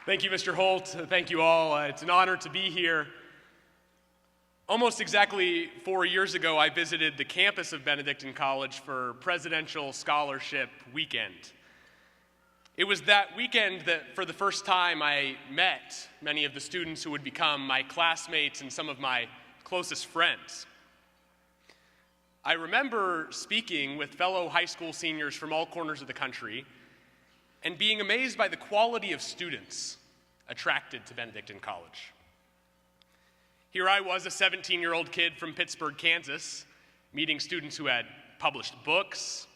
Thank you, Mr. Holt. Thank you all. It's an honor to be here. Almost exactly 4 years ago, I visited the campus of Benedictine College for Presidential Scholarship Weekend. It was that weekend that, for the first time, I met many of the students who would become my classmates and some of my closest friends. I remember speaking with fellow high school seniors from all corners of the country and being amazed by the quality of students attracted to Benedictine College. Here I was, a 17-year-old kid from Pittsburgh, Kansas, meeting students who had published books,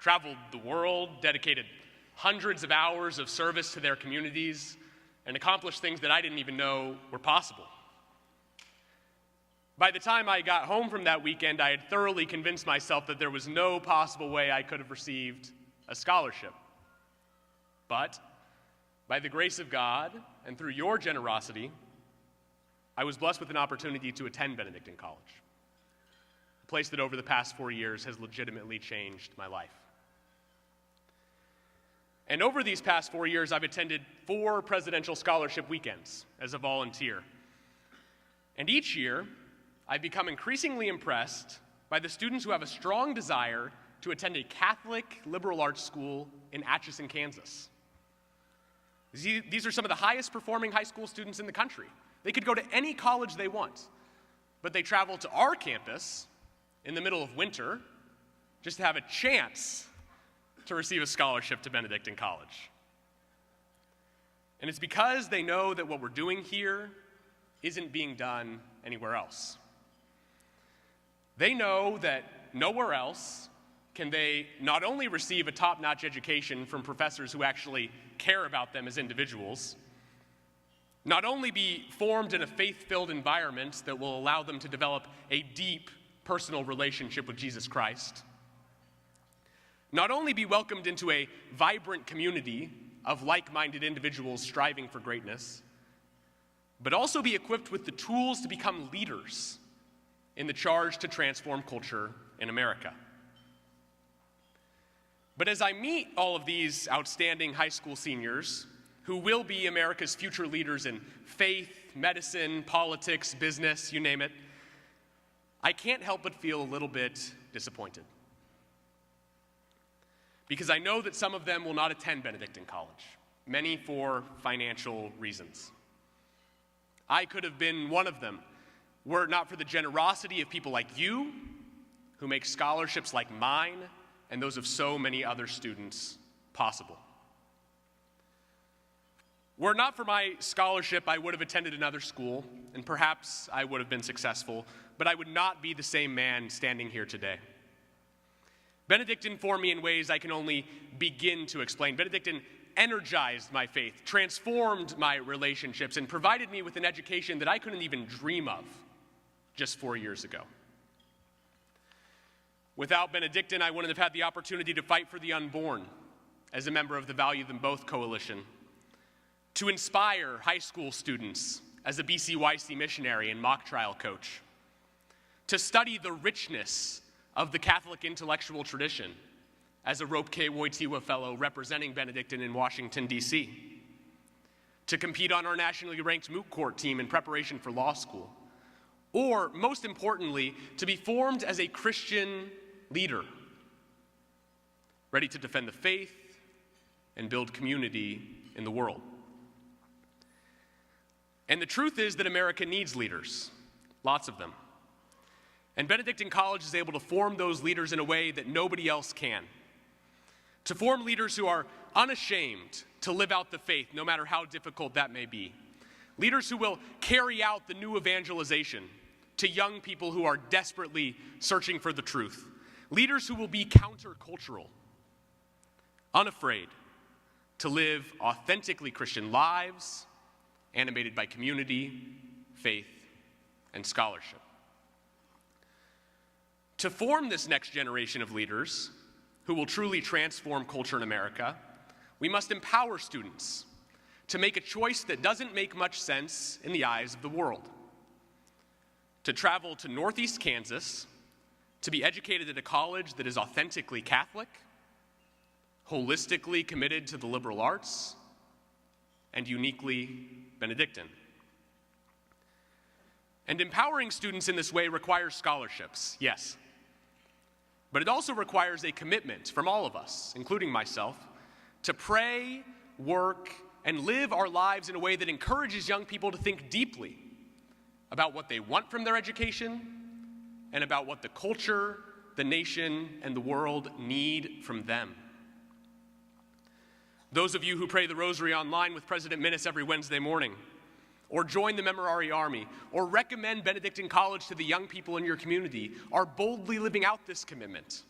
traveled the world, dedicated hundreds of hours of service to their communities, and accomplished things that I didn't even know were possible. By the time I got home from that weekend, I had thoroughly convinced myself that there was no possible way I could have received a scholarship. But, by the grace of God and through your generosity, I was blessed with an opportunity to attend Benedictine College, a place that over the past 4 years has legitimately changed my life. And over these past 4 years, I've attended 4 presidential scholarship weekends as a volunteer. And each year, I've become increasingly impressed by the students who have a strong desire to attend a Catholic liberal arts school in Atchison, Kansas. These are some of the highest performing high school students in the country. They could go to any college they want, but they travel to our campus in the middle of winter just to have a chance to receive a scholarship to Benedictine College. And it's because they know that what we're doing here isn't being done anywhere else. They know that nowhere else can they not only receive a top-notch education from professors who actually care about them as individuals, not only be formed in a faith-filled environment that will allow them to develop a deep personal relationship with Jesus Christ, not only be welcomed into a vibrant community of like-minded individuals striving for greatness, but also be equipped with the tools to become leaders in the charge to transform culture in America. But as I meet all of these outstanding high school seniors who will be America's future leaders in faith, medicine, politics, business, you name it, I can't help but feel a little bit disappointed. Because I know that some of them will not attend Benedictine College, many for financial reasons. I could have been one of them were it not for the generosity of people like you who make scholarships like mine and those of so many other students possible. Were it not for my scholarship, I would have attended another school, and perhaps I would have been successful, but I would not be the same man standing here today. Benedictine formed me in ways I can only begin to explain. Benedictine energized my faith, transformed my relationships, and provided me with an education that I couldn't even dream of just 4 years ago. Without Benedictine, I wouldn't have had the opportunity to fight for the unborn as a member of the Value Them Both Coalition, to inspire high school students as a BCYC missionary and mock trial coach, to study the richness of the Catholic intellectual tradition as a Rope K. Wojtyła Fellow representing Benedictine in Washington, D.C., to compete on our nationally ranked moot court team in preparation for law school, or, most importantly, to be formed as a Christian leader, ready to defend the faith and build community in the world. And the truth is that America needs leaders, lots of them. And Benedictine College is able to form those leaders in a way that nobody else can. To form leaders who are unashamed to live out the faith, no matter how difficult that may be. Leaders who will carry out the new evangelization to young people who are desperately searching for the truth. Leaders who will be countercultural, unafraid to live authentically Christian lives, animated by community, faith, and scholarship. To form this next generation of leaders who will truly transform culture in America, we must empower students to make a choice that doesn't make much sense in the eyes of the world. To travel to Northeast Kansas, to be educated at a college that is authentically Catholic, holistically committed to the liberal arts, and uniquely Benedictine. And empowering students in this way requires scholarships, yes. But it also requires a commitment from all of us, including myself, to pray, work, and live our lives in a way that encourages young people to think deeply about what they want from their education and about what the culture, the nation, and the world need from them. Those of you who pray the rosary online with President Minnis every Wednesday morning, or join the Memorare Army, or recommend Benedictine College to the young people in your community, are boldly living out this commitment,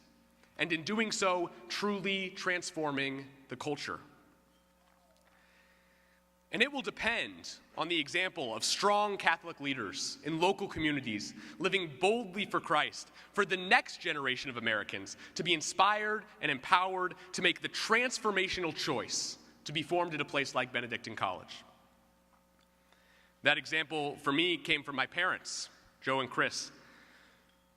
and in doing so, truly transforming the culture. And it will depend on the example of strong Catholic leaders in local communities living boldly for Christ, for the next generation of Americans to be inspired and empowered to make the transformational choice to be formed at a place like Benedictine College. That example for me came from my parents, Joe and Chris,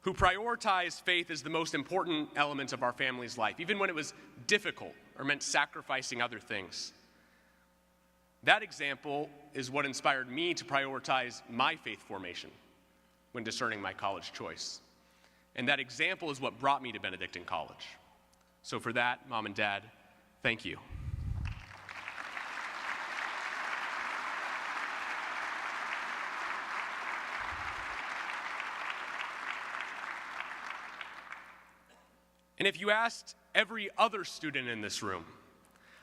who prioritized faith as the most important element of our family's life, even when it was difficult or meant sacrificing other things. That example is what inspired me to prioritize my faith formation when discerning my college choice. And that example is what brought me to Benedictine College. So for that, Mom and Dad, thank you. And if you asked every other student in this room,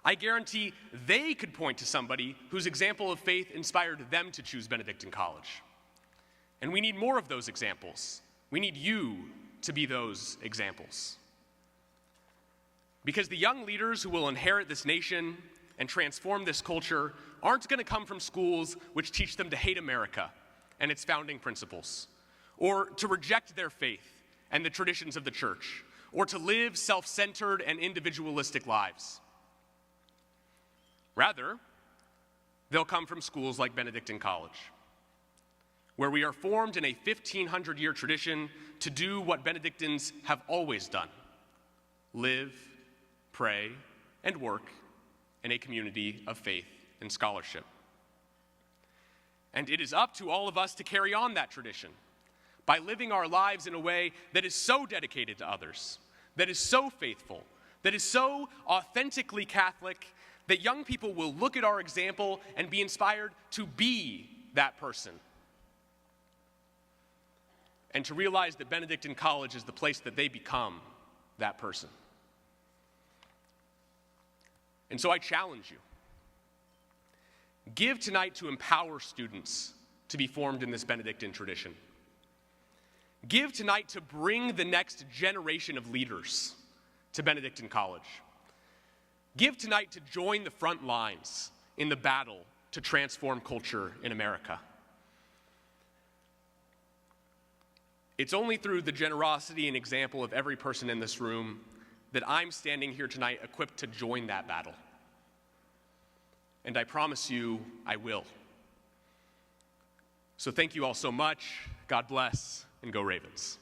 I guarantee they could point to somebody whose example of faith inspired them to choose Benedictine College. And we need more of those examples. We need you to be those examples. Because the young leaders who will inherit this nation and transform this culture aren't going to come from schools which teach them to hate America and its founding principles, or to reject their faith and the traditions of the church, or to live self-centered and individualistic lives. Rather, they'll come from schools like Benedictine College, where we are formed in a 1,500-year tradition to do what Benedictines have always done: live, pray, and work in a community of faith and scholarship. And it is up to all of us to carry on that tradition by living our lives in a way that is so dedicated to others, that is so faithful, that is so authentically Catholic, that young people will look at our example and be inspired to be that person. And to realize that Benedictine College is the place that they become that person. And so I challenge you. Give tonight to empower students to be formed in this Benedictine tradition. Give tonight to bring the next generation of leaders to Benedictine College. Give tonight to join the front lines in the battle to transform culture in America. It's only through the generosity and example of every person in this room that I'm standing here tonight equipped to join that battle. And I promise you, I will. So thank you all so much. God bless, and go Ravens.